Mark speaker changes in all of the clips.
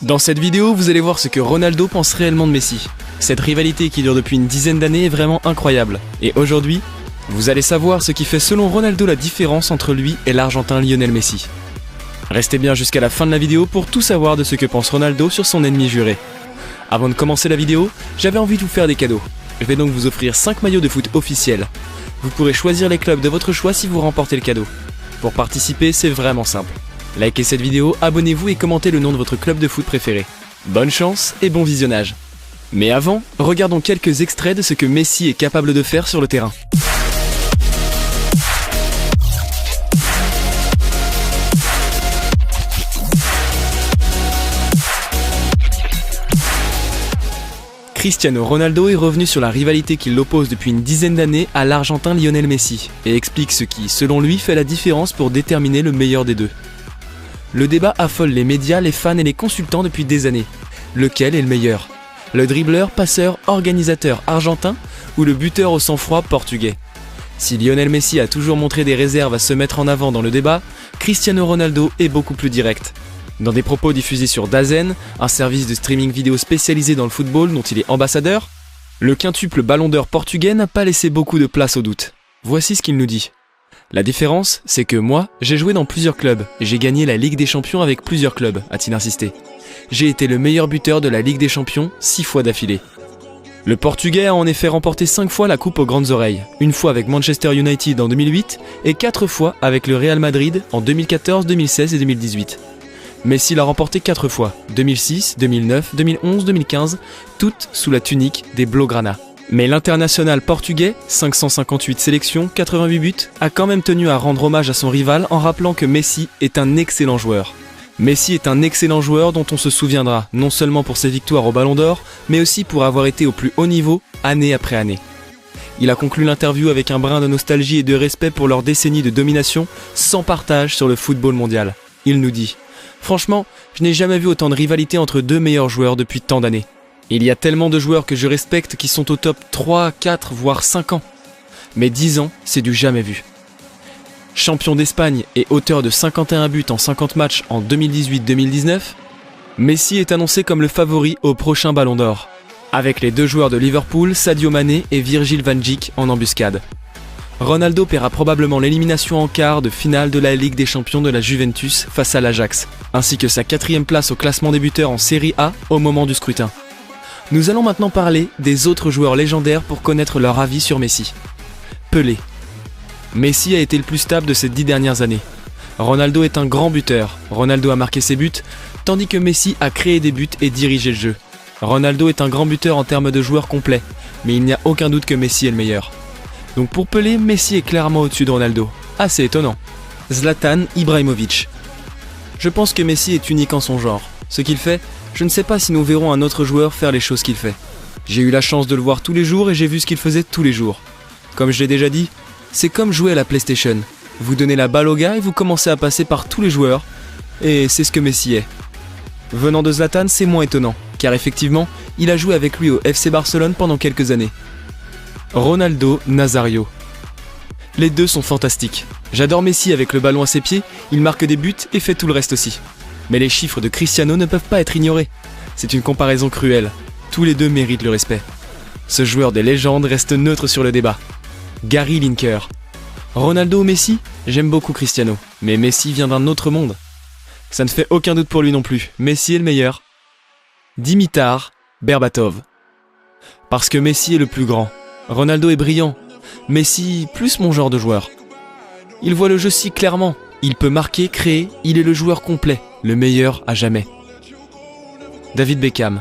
Speaker 1: Dans cette vidéo, vous allez voir ce que Ronaldo pense réellement de Messi. Cette rivalité qui dure depuis une dizaine d'années est vraiment incroyable. Et aujourd'hui, vous allez savoir ce qui fait selon Ronaldo la différence entre lui et l'Argentin Lionel Messi. Restez bien jusqu'à la fin de la vidéo pour tout savoir de ce que pense Ronaldo sur son ennemi juré. Avant de commencer la vidéo, j'avais envie de vous faire des cadeaux. Je vais donc vous offrir 5 maillots de foot officiels. Vous pourrez choisir les clubs de votre choix si vous remportez le cadeau. Pour participer, c'est vraiment simple. Likez cette vidéo, abonnez-vous et commentez le nom de votre club de foot préféré. Bonne chance et bon visionnage. Mais avant, regardons quelques extraits de ce que Messi est capable de faire sur le terrain. Cristiano Ronaldo est revenu sur la rivalité qui l'oppose depuis une dizaine d'années à l'Argentin Lionel Messi et explique ce qui, selon lui, fait la différence pour déterminer le meilleur des deux. Le débat affole les médias, les fans et les consultants depuis des années. Lequel est le meilleur? Le dribbleur, passeur, organisateur argentin ou le buteur au sang-froid portugais? Si Lionel Messi a toujours montré des réserves à se mettre en avant dans le débat, Cristiano Ronaldo est beaucoup plus direct. Dans des propos diffusés sur DAZN, un service de streaming vidéo spécialisé dans le football dont il est ambassadeur, le quintuple ballon d'or portugais n'a pas laissé beaucoup de place au doute. Voici ce qu'il nous dit. La différence, c'est que moi, j'ai joué dans plusieurs clubs et j'ai gagné la Ligue des Champions avec plusieurs clubs, a-t-il insisté. J'ai été le meilleur buteur de la Ligue des Champions 6 fois d'affilée. Le Portugais a en effet remporté 5 fois la coupe aux grandes oreilles, une fois avec Manchester United en 2008 et 4 fois avec le Real Madrid en 2014, 2016 et 2018. Messi l'a remporté 4 fois, 2006, 2009, 2011, 2015, toutes sous la tunique des Blaugrana. Mais l'international portugais, 558 sélections, 88 buts, a quand même tenu à rendre hommage à son rival en rappelant que Messi est un excellent joueur. Messi est un excellent joueur dont on se souviendra, non seulement pour ses victoires au Ballon d'Or, mais aussi pour avoir été au plus haut niveau, année après année. Il a conclu l'interview avec un brin de nostalgie et de respect pour leur décennie de domination, sans partage sur le football mondial. Il nous dit: franchement, je n'ai jamais vu autant de rivalité entre deux meilleurs joueurs depuis tant d'années. Il y a tellement de joueurs que je respecte qui sont au top 3, 4, voire 5 ans. Mais 10 ans, c'est du jamais vu. Champion d'Espagne et auteur de 51 buts en 50 matchs en 2018-2019, Messi est annoncé comme le favori au prochain Ballon d'Or, avec les deux joueurs de Liverpool, Sadio Mané et Virgil van Dijk en embuscade. Ronaldo paiera probablement l'élimination en quart de finale de la Ligue des Champions de la Juventus face à l'Ajax, ainsi que sa 4e place au classement des buteurs en Serie A au moment du scrutin. Nous allons maintenant parler des autres joueurs légendaires pour connaître leur avis sur Messi. Pelé. Messi a été le plus stable de ces 10 dernières années. Ronaldo est un grand buteur, Ronaldo a marqué ses buts, tandis que Messi a créé des buts et dirigé le jeu. Ronaldo est un grand buteur en termes de joueur complet, mais il n'y a aucun doute que Messi est le meilleur. Donc pour Pelé, Messi est clairement au-dessus de Ronaldo. Assez étonnant. Zlatan Ibrahimovic. Je pense que Messi est unique en son genre. Ce qu'il fait, je ne sais pas si nous verrons un autre joueur faire les choses qu'il fait. J'ai eu la chance de le voir tous les jours et j'ai vu ce qu'il faisait tous les jours. Comme je l'ai déjà dit, c'est comme jouer à la PlayStation. Vous donnez la balle au gars et vous commencez à passer par tous les joueurs. Et c'est ce que Messi est. Venant de Zlatan, c'est moins étonnant, car effectivement, il a joué avec lui au FC Barcelone pendant quelques années. Ronaldo Nazario. Les deux sont fantastiques. J'adore Messi avec le ballon à ses pieds, il marque des buts et fait tout le reste aussi. Mais les chiffres de Cristiano ne peuvent pas être ignorés. C'est une comparaison cruelle. Tous les deux méritent le respect. Ce joueur des légendes reste neutre sur le débat. Gary Lineker. Ronaldo ou Messi? J'aime beaucoup Cristiano, mais Messi vient d'un autre monde. Ça ne fait aucun doute pour lui non plus, Messi est le meilleur. Dimitar Berbatov. Parce que Messi est le plus grand. Ronaldo est brillant, Messi plus mon genre de joueur. Il voit le jeu si clairement, il peut marquer, créer, il est le joueur complet, le meilleur à jamais. David Beckham.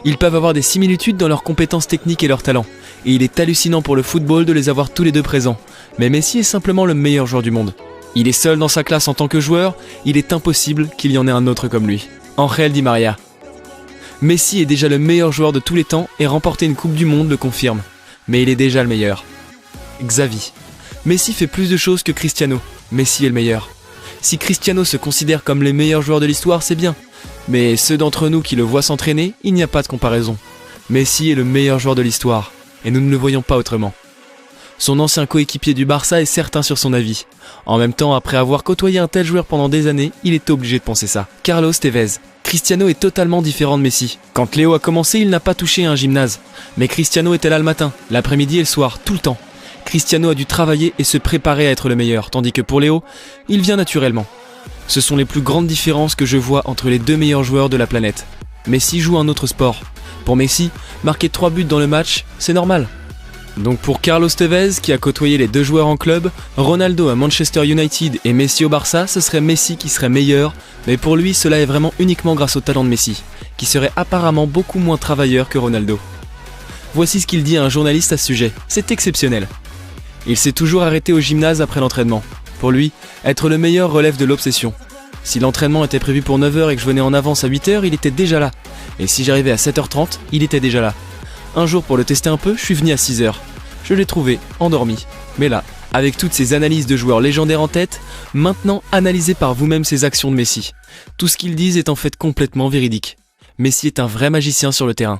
Speaker 1: Ils peuvent avoir des similitudes dans leurs compétences techniques et leurs talents, et il est hallucinant pour le football de les avoir tous les deux présents, mais Messi est simplement le meilleur joueur du monde. Il est seul dans sa classe en tant que joueur, il est impossible qu'il y en ait un autre comme lui. Angel Di Maria. Messi est déjà le meilleur joueur de tous les temps et remporter une Coupe du Monde le confirme. Mais il est déjà le meilleur. Xavi. Messi fait plus de choses que Cristiano. Messi est le meilleur. Si Cristiano se considère comme les meilleurs joueurs de l'histoire, c'est bien. Mais ceux d'entre nous qui le voient s'entraîner, il n'y a pas de comparaison. Messi est le meilleur joueur de l'histoire. Et nous ne le voyons pas autrement. Son ancien coéquipier du Barça est certain sur son avis. En même temps, après avoir côtoyé un tel joueur pendant des années, il est obligé de penser ça. Carlos Tevez. Cristiano est totalement différent de Messi. Quand Léo a commencé, il n'a pas touché un gymnase. Mais Cristiano était là le matin, l'après-midi et le soir, tout le temps. Cristiano a dû travailler et se préparer à être le meilleur, tandis que pour Léo, il vient naturellement. Ce sont les plus grandes différences que je vois entre les deux meilleurs joueurs de la planète. Messi joue un autre sport. Pour Messi, marquer 3 buts dans le match, c'est normal. Donc pour Carlos Tevez, qui a côtoyé les deux joueurs en club, Ronaldo à Manchester United et Messi au Barça, ce serait Messi qui serait meilleur, mais pour lui cela est vraiment uniquement grâce au talent de Messi, qui serait apparemment beaucoup moins travailleur que Ronaldo. Voici ce qu'il dit à un journaliste à ce sujet, c'est exceptionnel. Il s'est toujours arrêté au gymnase après l'entraînement. Pour lui, être le meilleur relève de l'obsession. Si l'entraînement était prévu pour 9h et que je venais en avance à 8h, il était déjà là. Et si j'arrivais à 7h30, il était déjà là. Un jour, pour le tester un peu, je suis venu à 6h. Je l'ai trouvé, endormi. Mais là, avec toutes ces analyses de joueurs légendaires en tête, maintenant analysez par vous-même ces actions de Messi. Tout ce qu'ils disent est en fait complètement véridique. Messi est un vrai magicien sur le terrain.